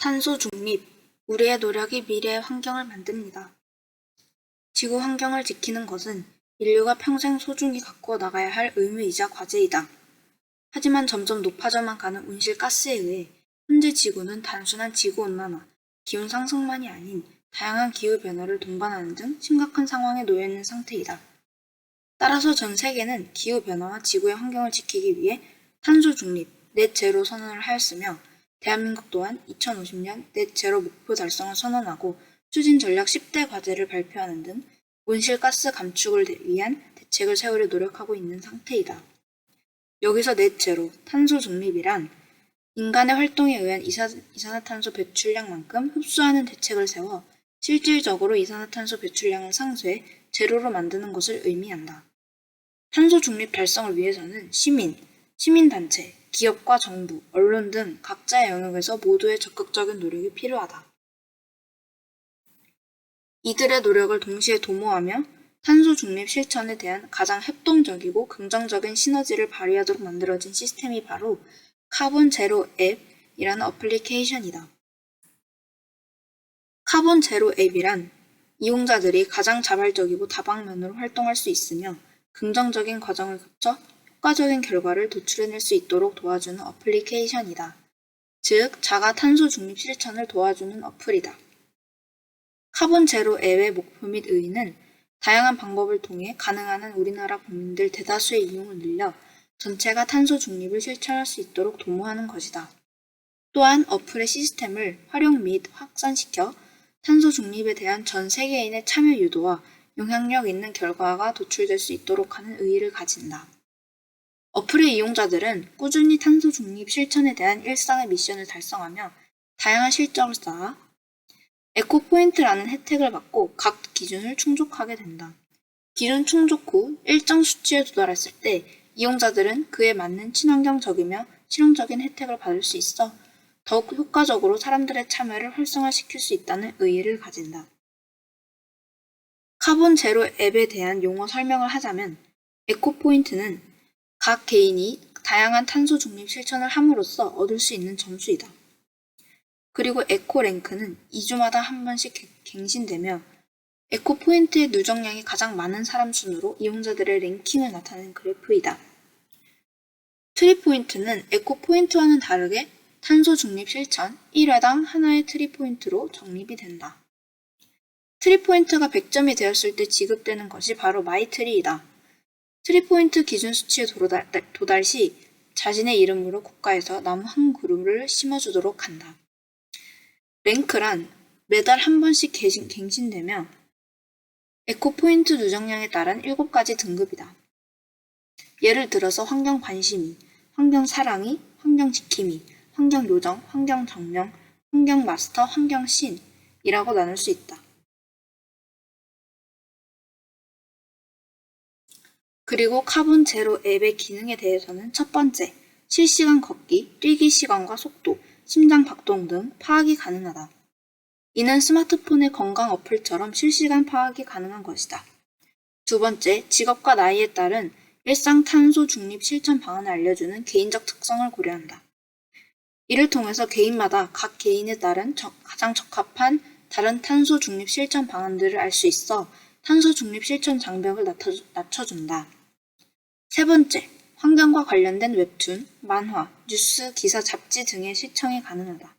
탄소 중립, 우리의 노력이 미래의 환경을 만듭니다. 지구 환경을 지키는 것은 인류가 평생 소중히 갖고 나가야 할 의무이자 과제이다. 하지만 점점 높아져만 가는 온실가스에 의해 현재 지구는 단순한 지구온난화, 기온 상승만이 아닌 다양한 기후변화를 동반하는 등 심각한 상황에 놓여 있는 상태이다. 따라서 전 세계는 기후변화와 지구의 환경을 지키기 위해 탄소 중립, 넷 제로 선언을 하였으며 대한민국 또한 2050년 넷 제로 목표 달성을 선언하고 추진 전략 10대 과제를 발표하는 등 온실가스 감축을 위한 대책을 세우려 노력하고 있는 상태이다. 여기서 넷 제로, 탄소 중립이란 인간의 활동에 의한 이산화탄소 배출량만큼 흡수하는 대책을 세워 실질적으로 이산화탄소 배출량을 상쇄해 제로로 만드는 것을 의미한다. 탄소 중립 달성을 위해서는 시민단체, 기업과 정부, 언론 등 각자의 영역에서 모두의 적극적인 노력이 필요하다. 이들의 노력을 동시에 도모하며 탄소 중립 실천에 대한 가장 협동적이고 긍정적인 시너지를 발휘하도록 만들어진 시스템이 바로 카본 제로 앱이라는 어플리케이션이다. 카본 제로 앱이란 이용자들이 가장 자발적이고 다방면으로 활동할 수 있으며 긍정적인 과정을 거쳐 효과적인 결과를 도출해낼 수 있도록 도와주는 어플리케이션이다. 즉, 자가 탄소 중립 실천을 도와주는 어플이다. 카본 제로 앱의 목표 및 의의는 다양한 방법을 통해 가능한 한 우리나라 국민들 대다수의 이용을 늘려 전체가 탄소 중립을 실천할 수 있도록 도모하는 것이다. 또한 어플의 시스템을 활용 및 확산시켜 탄소 중립에 대한 전 세계인의 참여 유도와 영향력 있는 결과가 도출될 수 있도록 하는 의의를 가진다. 어플의 이용자들은 꾸준히 탄소 중립 실천에 대한 일상의 미션을 달성하며 다양한 실적을 쌓아 에코포인트라는 혜택을 받고 각 기준을 충족하게 된다. 기준 충족 후 일정 수치에 도달했을 때 이용자들은 그에 맞는 친환경적이며 실용적인 혜택을 받을 수 있어 더욱 효과적으로 사람들의 참여를 활성화시킬 수 있다는 의의를 가진다. 카본 제로 앱에 대한 용어 설명을 하자면 에코포인트는 각 개인이 다양한 탄소 중립 실천을 함으로써 얻을 수 있는 점수이다. 그리고 에코랭크는 2주마다 한 번씩 갱신되며 에코포인트의 누적량이 가장 많은 사람 순으로 이용자들의 랭킹을 나타내는 그래프이다. 트리포인트는 에코포인트와는 다르게 탄소 중립 실천 1회당 하나의 트리포인트로 적립이 된다. 트리포인트가 100점이 되었을 때 지급되는 것이 바로 마이트리이다. 트리포인트 기준 수치에 도달 시 자신의 이름으로 국가에서 나무 한 그루를 심어주도록 한다. 랭크란 매달 한 번씩 갱신되며 에코포인트 누적량에 따른 7가지 등급이다. 예를 들어서 환경 관심이, 환경 사랑이, 환경 지킴이, 환경 요정, 환경 정명, 환경 마스터, 환경 신이라고 나눌 수 있다. 그리고 카본 제로 앱의 기능에 대해서는 첫 번째, 실시간 걷기, 뛰기 시간과 속도, 심장 박동 등 파악이 가능하다. 이는 스마트폰의 건강 어플처럼 실시간 파악이 가능한 것이다. 두 번째, 직업과 나이에 따른 일상 탄소 중립 실천 방안을 알려주는 개인적 특성을 고려한다. 이를 통해서 개인마다 각 개인에 따른 가장 적합한 다른 탄소 중립 실천 방안들을 알 수 있어 탄소 중립 실천 장벽을 낮춰준다. 세 번째, 환경과 관련된 웹툰, 만화, 뉴스, 기사, 잡지 등의 시청이 가능하다.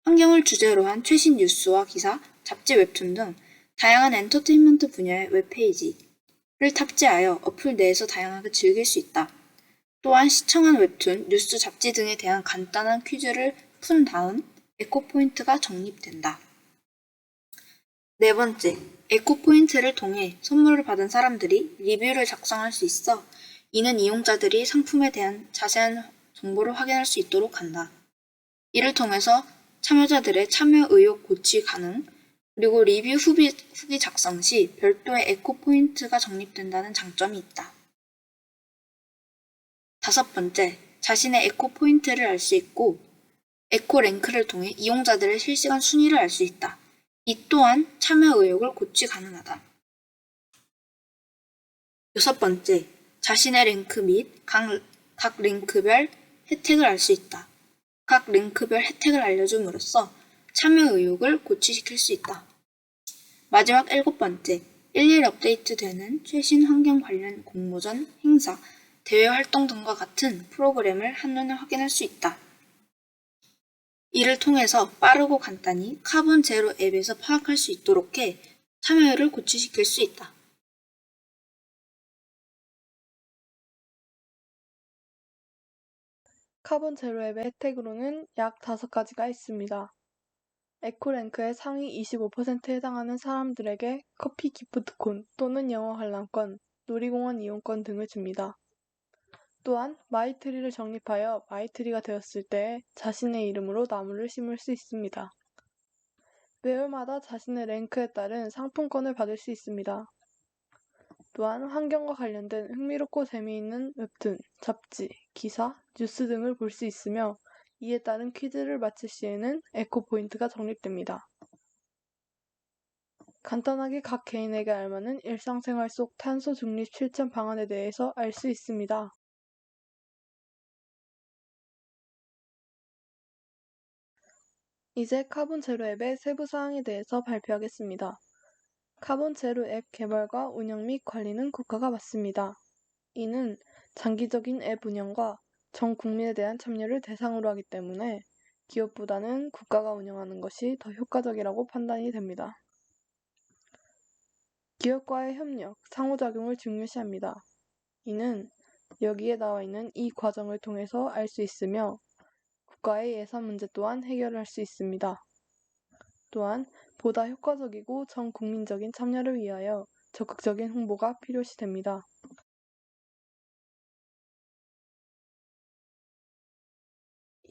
환경을 주제로 한 최신 뉴스와 기사, 잡지, 웹툰 등 다양한 엔터테인먼트 분야의 웹페이지를 탑재하여 어플 내에서 다양하게 즐길 수 있다. 또한 시청한 웹툰, 뉴스, 잡지 등에 대한 간단한 퀴즈를 푼 다음 에코포인트가 적립된다. 네 번째, 에코포인트를 통해 선물을 받은 사람들이 리뷰를 작성할 수 있어 이는 이용자들이 상품에 대한 자세한 정보를 확인할 수 있도록 한다. 이를 통해서 참여자들의 참여 의욕 고취 가능, 그리고 리뷰 후기 작성 시 별도의 에코포인트가 적립된다는 장점이 있다. 다섯 번째, 자신의 에코포인트를 알 수 있고 에코랭크를 통해 이용자들의 실시간 순위를 알 수 있다. 이 또한 참여 의욕을 고취 가능하다. 여섯 번째, 자신의 랭크 및 각 랭크별 혜택을 알 수 있다. 각 랭크별 혜택을 알려줌으로써 참여 의욕을 고취시킬 수 있다. 마지막 7번째, 일일 업데이트되는 최신 환경 관련 공모전, 행사, 대외 활동 등과 같은 프로그램을 한눈에 확인할 수 있다. 이를 통해서 빠르고 간단히 카본 제로 앱에서 파악할 수 있도록 해 참여율을 고취시킬 수 있다. 카본 제로 앱의 혜택으로는 약 5가지가 있습니다. 에코랭크의 상위 25%에 해당하는 사람들에게 커피 기프트콘 또는 영어 관람권, 놀이공원 이용권 등을 줍니다. 또한 마이트리를 적립하여 마이트리가 되었을 때 자신의 이름으로 나무를 심을 수 있습니다. 매월마다 자신의 랭크에 따른 상품권을 받을 수 있습니다. 또한 환경과 관련된 흥미롭고 재미있는 웹툰, 잡지, 기사, 뉴스 등을 볼 수 있으며 이에 따른 퀴즈를 맞힐 시에는 에코포인트가 적립됩니다. 간단하게 각 개인에게 알맞는 일상생활 속 탄소 중립 실천 방안에 대해서 알 수 있습니다. 이제 카본 제로 앱의 세부 사항에 대해서 발표하겠습니다. 카본 제로 앱 개발과 운영 및 관리는 국가가 맡습니다. 이는 장기적인 앱 운영과 전 국민에 대한 참여를 대상으로 하기 때문에 기업보다는 국가가 운영하는 것이 더 효과적이라고 판단이 됩니다. 기업과의 협력, 상호작용을 중요시합니다. 이는 여기에 나와 있는 이 과정을 통해서 알 수 있으며 국가의 예산 문제 또한 해결할 수 있습니다. 또한 보다 효과적이고 전 국민적인 참여를 위하여 적극적인 홍보가 필요시 됩니다.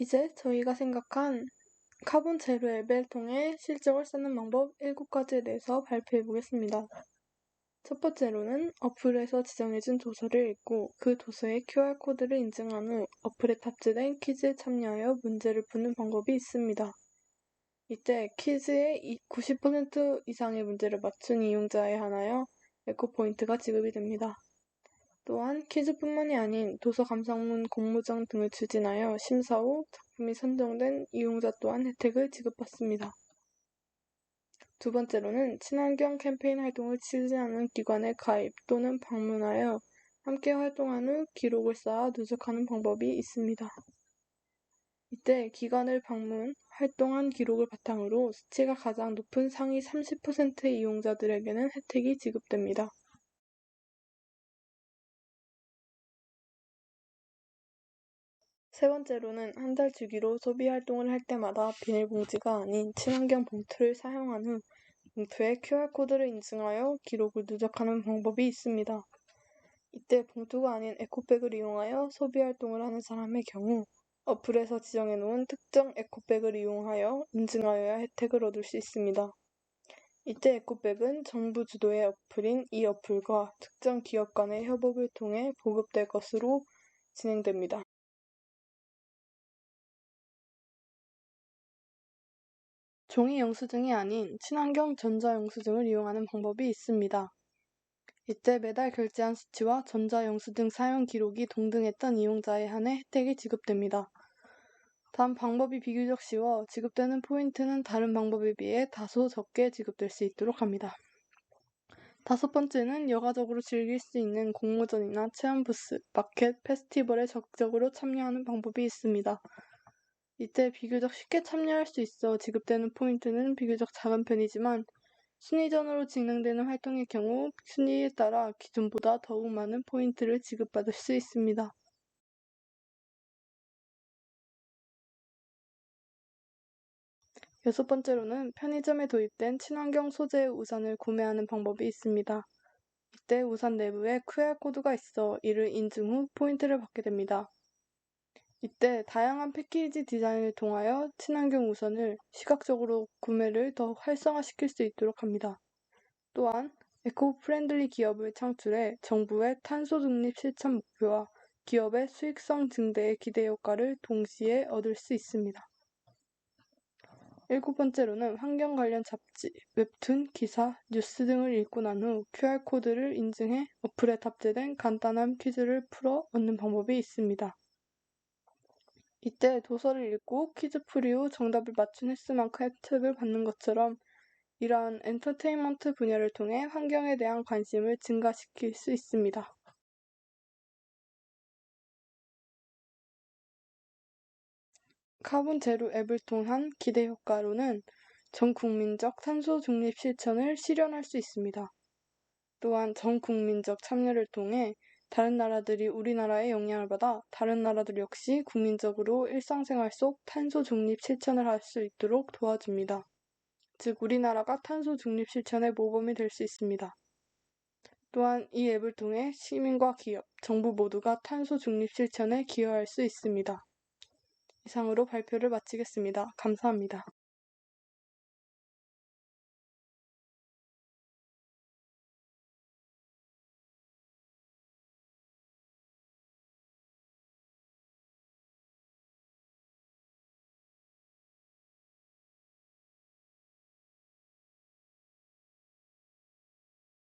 이제 저희가 생각한 카본 제로 앱을 통해 실적을 쌓는 방법 7가지에 대해서 발표해 보겠습니다. 첫 번째로는 어플에서 지정해준 도서를 읽고 그 도서의 QR코드를 인증한 후 어플에 탑재된 퀴즈에 참여하여 문제를 푸는 방법이 있습니다. 이때 퀴즈의 90% 이상의 문제를 맞춘 이용자에 한하여 에코포인트가 지급이 됩니다. 또한 퀴즈뿐만이 아닌 도서 감상문 공모전 등을 추진하여 심사 후 작품이 선정된 이용자 또한 혜택을 지급받습니다. 두 번째로는 친환경 캠페인 활동을 추진하는 기관에 가입 또는 방문하여 함께 활동한 후 기록을 쌓아 누적하는 방법이 있습니다. 이때 기관을 방문, 활동한 기록을 바탕으로 수치가 가장 높은 상위 30%의 이용자들에게는 혜택이 지급됩니다. 세 번째로는 한 달 주기로 소비 활동을 할 때마다 비닐봉지가 아닌 친환경 봉투를 사용한 후 봉투에 QR코드를 인증하여 기록을 누적하는 방법이 있습니다. 이때 봉투가 아닌 에코백을 이용하여 소비 활동을 하는 사람의 경우 어플에서 지정해 놓은 특정 에코백을 이용하여 인증하여야 혜택을 얻을 수 있습니다. 이때 에코백은 정부 주도의 어플인 이 어플과 특정 기업 간의 협업을 통해 보급될 것으로 진행됩니다. 종이 영수증이 아닌 친환경 전자영수증을 이용하는 방법이 있습니다. 이때 매달 결제한 수치와 전자영수증 사용 기록이 동등했던 이용자에 한해 혜택이 지급됩니다. 단 방법이 비교적 쉬워 지급되는 포인트는 다른 방법에 비해 다소 적게 지급될 수 있도록 합니다. 다섯 번째는 여가적으로 즐길 수 있는 공모전이나 체험 부스, 마켓, 페스티벌에 적극적으로 참여하는 방법이 있습니다. 이때 비교적 쉽게 참여할 수 있어 지급되는 포인트는 비교적 작은 편이지만 순위전으로 진행되는 활동의 경우 순위에 따라 기존보다 더욱 많은 포인트를 지급받을 수 있습니다. 여섯 번째로는 편의점에 도입된 친환경 소재의 우산을 구매하는 방법이 있습니다. 이때 우산 내부에 QR코드가 있어 이를 인증 후 포인트를 받게 됩니다. 이때 다양한 패키지 디자인을 통하여 친환경 우산을 시각적으로 구매를 더 활성화시킬 수 있도록 합니다. 또한 에코 프렌들리 기업을 창출해 정부의 탄소 중립 실천 목표와 기업의 수익성 증대의 기대 효과를 동시에 얻을 수 있습니다. 일곱 번째로는 환경 관련 잡지, 웹툰, 기사, 뉴스 등을 읽고 난 후 QR코드를 인증해 어플에 탑재된 간단한 퀴즈를 풀어 얻는 방법이 있습니다. 이때 도서를 읽고 퀴즈풀이 후 정답을 맞춘 횟수만큼 혜택을 받는 것처럼 이러한 엔터테인먼트 분야를 통해 환경에 대한 관심을 증가시킬 수 있습니다. 카본 제로 앱을 통한 기대 효과로는 전 국민적 탄소 중립 실천을 실현할 수 있습니다. 또한 전 국민적 참여를 통해 다른 나라들이 우리나라의 영향을 받아 다른 나라들 역시 국민적으로 일상생활 속 탄소 중립 실천을 할 수 있도록 도와줍니다. 즉 우리나라가 탄소 중립 실천의 모범이 될 수 있습니다. 또한 이 앱을 통해 시민과 기업, 정부 모두가 탄소 중립 실천에 기여할 수 있습니다. 이상으로 발표를 마치겠습니다. 감사합니다.